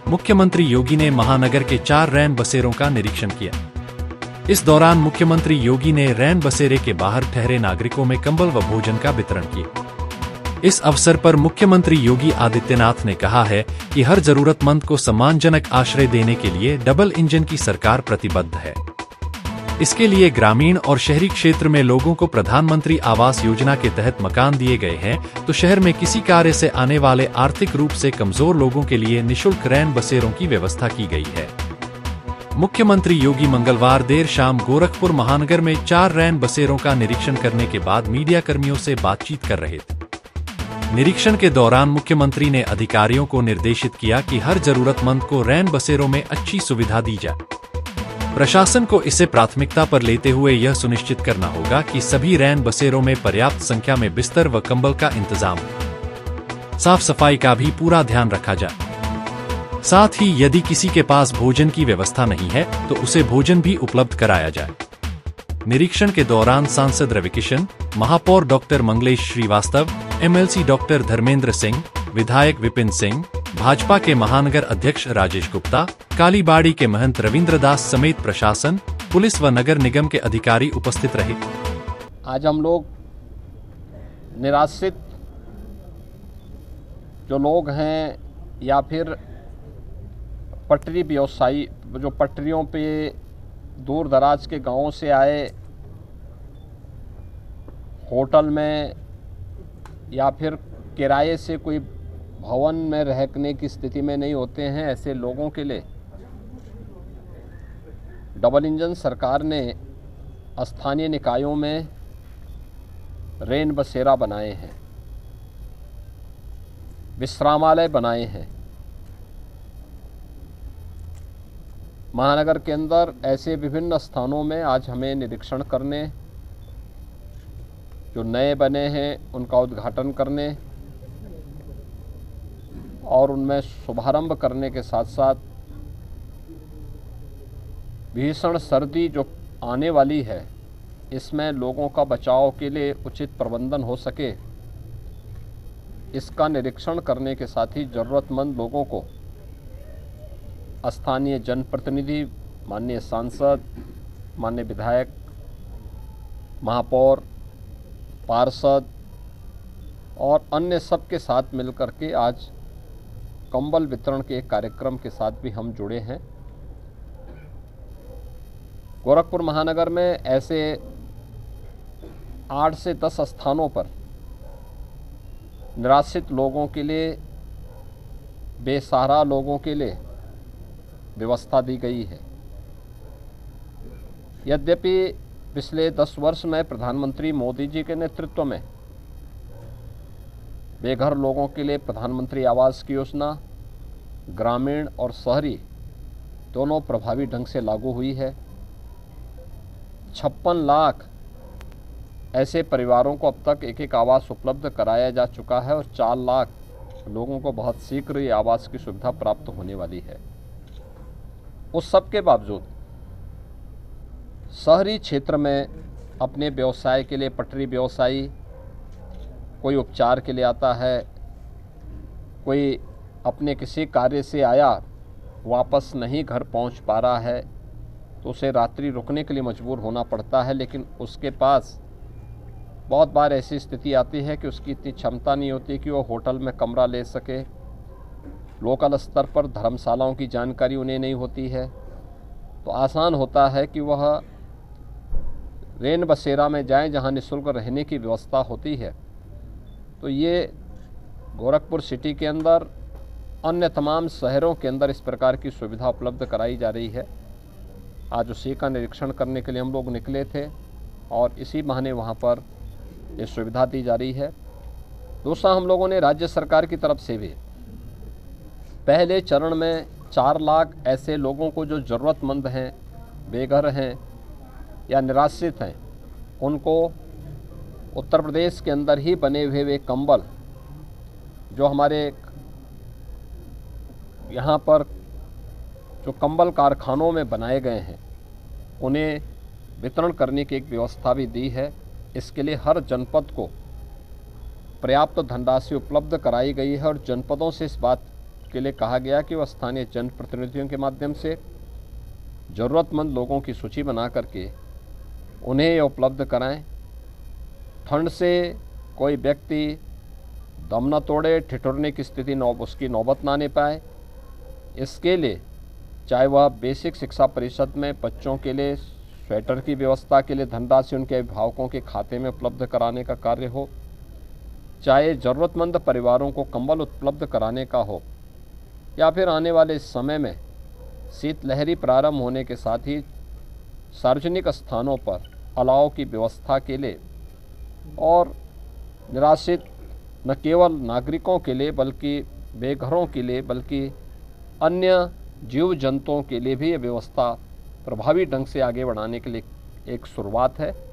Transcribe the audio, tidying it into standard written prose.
मुख्यमंत्री योगी ने महानगर के 4 रैन बसेरों का निरीक्षण किया। इस दौरान मुख्यमंत्री योगी ने रैन बसेरे के बाहर ठहरे नागरिकों में कंबल व भोजन का वितरण किया। इस अवसर पर मुख्यमंत्री योगी आदित्यनाथ ने कहा है कि हर जरूरतमंद को सम्मानजनक आश्रय देने के लिए डबल इंजन की सरकार प्रतिबद्ध है। इसके लिए ग्रामीण और शहरी क्षेत्र में लोगों को प्रधानमंत्री आवास योजना के तहत मकान दिए गए हैं, तो शहर में किसी कार्य से आने वाले आर्थिक रूप से कमजोर लोगों के लिए निःशुल्क रैन बसेरों की व्यवस्था की गई है। मुख्यमंत्री योगी मंगलवार देर शाम गोरखपुर महानगर में 4 रैन बसेरों का निरीक्षण करने के बाद मीडिया कर्मियों से बातचीत कर रहे थे। निरीक्षण के दौरान मुख्यमंत्री ने अधिकारियों को निर्देशित किया कि हर जरूरतमंद को रैन बसेरों में अच्छी सुविधा दी जाए। प्रशासन को इसे प्राथमिकता पर लेते हुए यह सुनिश्चित करना होगा कि सभी रैन बसेरों में पर्याप्त संख्या में बिस्तर व कंबल का इंतजाम हो। साफ सफाई का भी पूरा ध्यान रखा जाए। साथ ही यदि किसी के पास भोजन की व्यवस्था नहीं है तो उसे भोजन भी उपलब्ध कराया जाए। निरीक्षण के दौरान सांसद रविकिशन, महापौर doctor Mangalesh Shrivastava, MLC doctor Dharmendra Singh, विधायक विपिन सिंह, भाजपा के महानगर अध्यक्ष राजेश गुप्ता, कालीबाड़ी के महंत रविंद्र दास समेत प्रशासन, पुलिस व नगर निगम के अधिकारी उपस्थित रहे। आज हम लोग निराश्रित जो लोग हैं या फिर पटरी व्यवसायी जो पटरियों पे दूर दराज के गांवों से आए, होटल में या फिर किराए से कोई भवन में रहने की स्थिति में नहीं होते हैं, ऐसे लोगों के लिए डबल इंजन सरकार ने स्थानीय निकायों में रैन बसेरा बनाए हैं, विश्रामालय बनाए हैं। महानगर के अंदर ऐसे विभिन्न स्थानों में आज हमें निरीक्षण करने, जो नए बने हैं उनका उद्घाटन करने और उनमें शुभारंभ करने के साथ साथ भीषण सर्दी जो आने वाली है, इसमें लोगों का बचाव के लिए उचित प्रबंधन हो सके, इसका निरीक्षण करने के साथ ही ज़रूरतमंद लोगों को स्थानीय जनप्रतिनिधि, माननीय सांसद, माननीय विधायक, महापौर, पार्षद और अन्य सब के साथ मिलकर के आज कंबल वितरण के एक कार्यक्रम के साथ भी हम जुड़े हैं। गोरखपुर महानगर में ऐसे 8 से 10 स्थानों पर निराश्रित लोगों के लिए, बेसहारा लोगों के लिए व्यवस्था दी गई है। यद्यपि पिछले 10 वर्ष में प्रधानमंत्री मोदी जी के नेतृत्व में बेघर लोगों के लिए प्रधानमंत्री आवास की योजना ग्रामीण और शहरी दोनों प्रभावी ढंग से लागू हुई है। 56 लाख ऐसे परिवारों को अब तक एक आवास उपलब्ध कराया जा चुका है और 4 लाख लोगों को बहुत शीघ्र ये आवास की सुविधा प्राप्त होने वाली है। उस सब के बावजूद शहरी क्षेत्र में अपने व्यवसाय के लिए, पटरी व्यवसायी कोई उपचार के लिए आता है, कोई अपने किसी कार्य से आया वापस नहीं घर पहुंच पा रहा है, तो उसे रात्रि रुकने के लिए मजबूर होना पड़ता है। लेकिन उसके पास बहुत बार ऐसी स्थिति आती है कि उसकी इतनी क्षमता नहीं होती कि वो होटल में कमरा ले सके। लोकल स्तर पर धर्मशालाओं की जानकारी उन्हें नहीं होती है, तो आसान होता है कि वह रैन बसेरा में जाएं जहां निःशुल्क रहने की व्यवस्था होती है। तो ये गोरखपुर सिटी के अंदर, अन्य तमाम शहरों के अंदर इस प्रकार की सुविधा उपलब्ध कराई जा रही है। आज उसी का निरीक्षण करने के लिए हम लोग निकले थे और इसी बहाने वहाँ पर ये सुविधा दी जा रही है। दूसरा, हम लोगों ने राज्य सरकार की तरफ से भी पहले चरण में 4 लाख ऐसे लोगों को जो ज़रूरतमंद हैं, बेघर हैं या निराश्रित हैं, उनको उत्तर प्रदेश के अंदर ही बने हुए वे कंबल जो हमारे यहाँ पर जो कंबल कारखानों में बनाए गए हैं, उन्हें वितरण करने की एक व्यवस्था भी दी है। इसके लिए हर जनपद को पर्याप्त धनराशि उपलब्ध कराई गई है और जनपदों से इस बात उसके लिए कहा गया कि वह स्थानीय जनप्रतिनिधियों के माध्यम से ज़रूरतमंद लोगों की सूची बना करके उन्हें ये उपलब्ध कराएं। ठंड से कोई व्यक्ति दम न तोड़े, ठिठुरने की स्थिति उसकी नौबत ना आने पाए, इसके लिए चाहे वह बेसिक शिक्षा परिषद में बच्चों के लिए स्वेटर की व्यवस्था के लिए धनराशि उनके अभिभावकों के खाते में उपलब्ध कराने का कार्य हो, चाहे ज़रूरतमंद परिवारों को कंबल उपलब्ध कराने का हो, या फिर आने वाले समय में शीतलहरी प्रारंभ होने के साथ ही सार्वजनिक स्थानों पर अलाव की व्यवस्था के लिए और निराश्रित न केवल नागरिकों के लिए बल्कि बेघरों के लिए बल्कि अन्य जीव जंतुओं के लिए भी ये व्यवस्था प्रभावी ढंग से आगे बढ़ाने के लिए एक शुरुआत है।